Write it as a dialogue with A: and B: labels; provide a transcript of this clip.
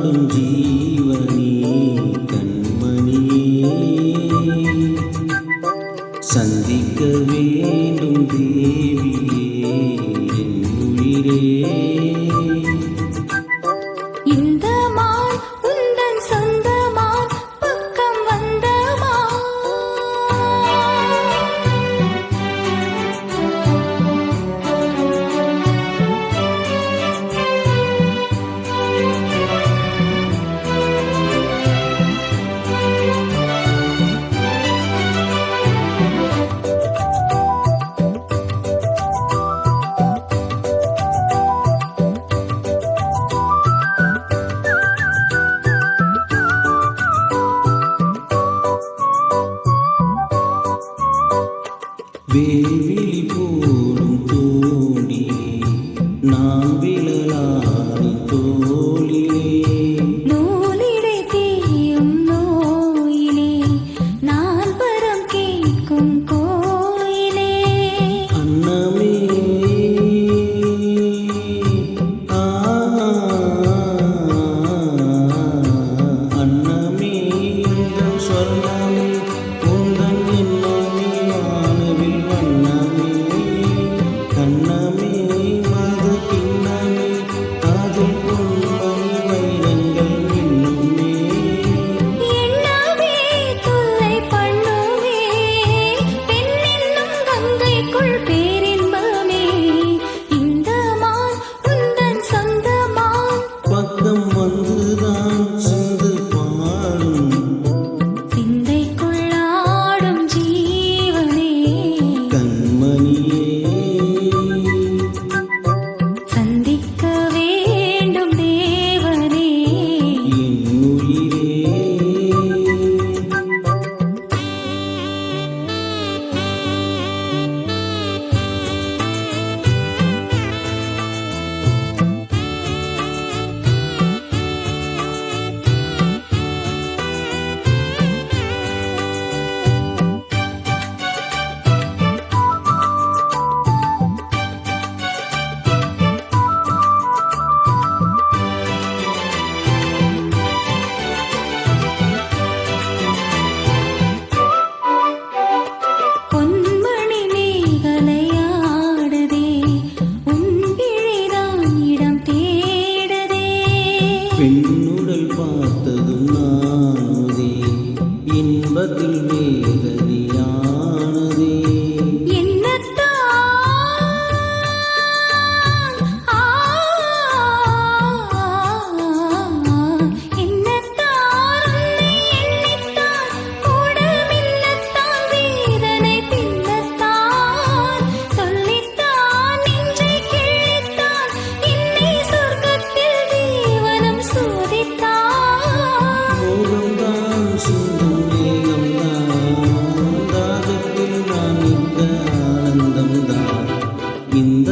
A: கொண்டாடும் ஜீவனே கண்மணியே, சந்திக்க வேண்டும் தேவியே என் உயிரே.
B: இந்த மான் உந்தன் சொந்தமான் பக்கம் வந்தமா,
A: வேவிழி போடும் தோணியே நான் விழலாடி தோளிலே,
B: நூலிடை தீயும் நோயிலே நான் பரம் கேட்கும் கோயிலே.
A: அன்னமே அன்னமே உந்தன் சொர்ணமே உந்தன் எண்ணமே வானவில் வண்ணமே, கண்ணமே மது கிண்ணமே அதில் பொன்மணி வைரங்கள் மின்னுமே.
B: எண்ணாவே தொல்லை பண்ணுவே பெண்ணென்னும் கங்கைக்குள் பேரின்பமே. இந்த மான் உந்தன் சொந்தமான்
A: பக்கம் வந்துதான் சிந்து பாடும்
B: சிந்தைக்குள்ளாடும் ஜீவனே
A: கண்மணியே,
B: சந்திக்க வேண்டும் தேவனே
A: என் உயிரே.
B: பொன்மணி மேகலையாடுதே உன் விழிதான் இடம் தேடுதே.
A: பெண்ணுடல் பார்த்ததும் நானுதே இன்பத்தில் வேதனையானதே. மோகம்தான் சிந்தும் மேகம்தான் தாகத்தில் நான் நின்ற ஆனந்தம்தான் இந்த